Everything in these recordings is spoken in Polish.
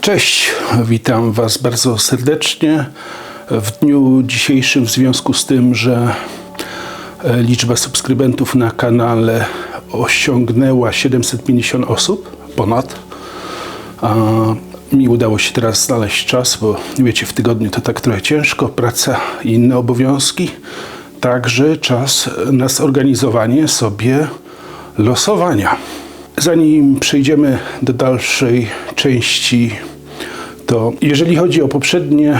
Cześć, witam Was bardzo serdecznie w dniu dzisiejszym w związku z tym, że liczba subskrybentów na kanale osiągnęła 750 osób, ponad. Mi udało się teraz znaleźć czas, bo wiecie, w tygodniu to tak trochę ciężko, praca i inne obowiązki. Także czas na zorganizowanie sobie losowania. Zanim przejdziemy do dalszej części, to jeżeli chodzi o poprzednie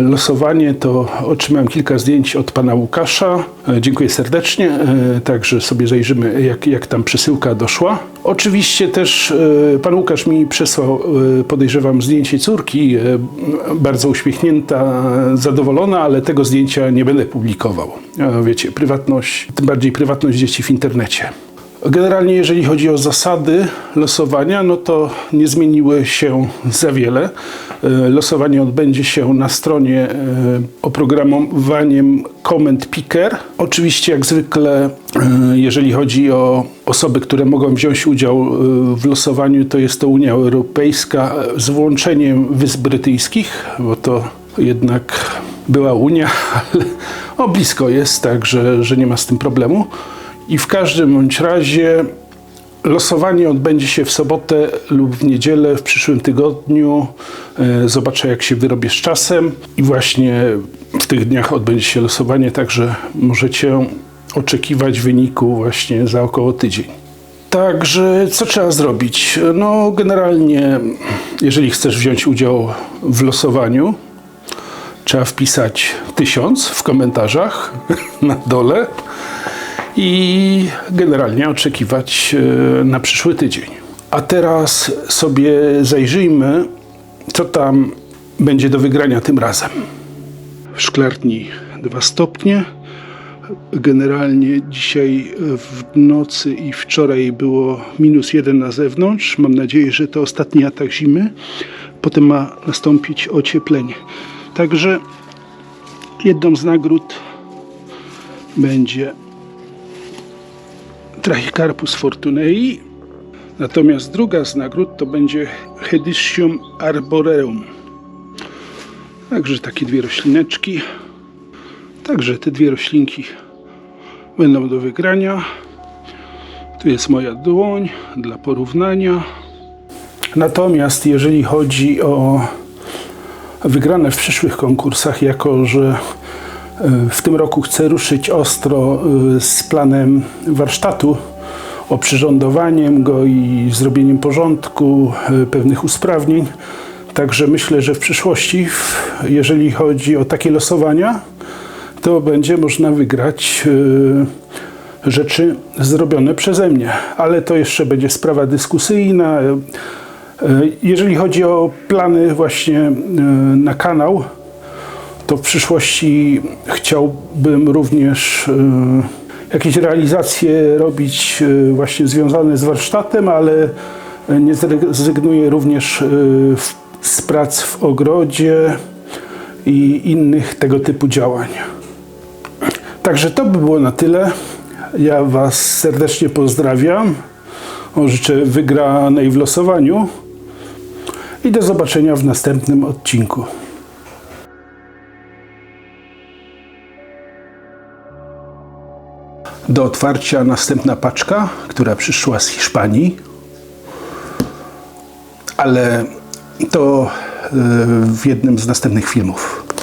losowanie, to otrzymałem kilka zdjęć od pana Łukasza. Dziękuję serdecznie. Także sobie zajrzymy, jak tam przesyłka doszła. Oczywiście też pan Łukasz mi przesłał, podejrzewam, zdjęcie córki. Bardzo uśmiechnięta, zadowolona, ale tego zdjęcia nie będę publikował. Wiecie, prywatność, tym bardziej prywatność dzieci w internecie. Generalnie jeżeli chodzi o zasady losowania, no to nie zmieniły się za wiele. Losowanie odbędzie się na stronie oprogramowaniem Comment Picker. Oczywiście jak zwykle, jeżeli chodzi o osoby, które mogą wziąć udział w losowaniu, to jest to Unia Europejska z wyłączeniem Wysp Brytyjskich, bo to jednak była Unia, ale blisko jest, tak, że nie ma z tym problemu. I w każdym bądź razie losowanie odbędzie się w sobotę lub w niedzielę w przyszłym tygodniu. Zobaczę, jak się wyrobię z czasem. I właśnie w tych dniach odbędzie się losowanie, także możecie oczekiwać wyniku właśnie za około tydzień. Także co trzeba zrobić? No generalnie, jeżeli chcesz wziąć udział w losowaniu, trzeba wpisać 1000 w komentarzach na dole. I generalnie oczekiwać na przyszły tydzień. A teraz sobie zajrzyjmy, co tam będzie do wygrania tym razem. W szklarni 2 stopnie. Generalnie dzisiaj w nocy i wczoraj było -1 na zewnątrz. Mam nadzieję, że to ostatni atak zimy. Potem ma nastąpić ocieplenie. Także jedną z nagród będzie Trachycarpus fortunei, natomiast druga z nagród to będzie Hedychium arboreum. Także takie dwie roślineczki. Także te dwie roślinki będą do wygrania. Tu jest moja dłoń dla porównania. Natomiast jeżeli chodzi o wygrane w przyszłych konkursach, jako że w tym roku chcę ruszyć ostro z planem warsztatu, oprzyrządowaniem go i zrobieniem porządku, pewnych usprawnień. Także myślę, że w przyszłości, jeżeli chodzi o takie losowania, to będzie można wygrać rzeczy zrobione przeze mnie. Ale to jeszcze będzie sprawa dyskusyjna. Jeżeli chodzi o plany właśnie na kanał, to w przyszłości chciałbym również jakieś realizacje robić właśnie związane z warsztatem, ale nie zrezygnuję również z prac w ogrodzie i innych tego typu działań. Także to by było na tyle. Ja Was serdecznie pozdrawiam. Życzę wygranej w losowaniu i do zobaczenia w następnym odcinku. Do otwarcia następna paczka, która przyszła z Hiszpanii, ale to w jednym z następnych filmów.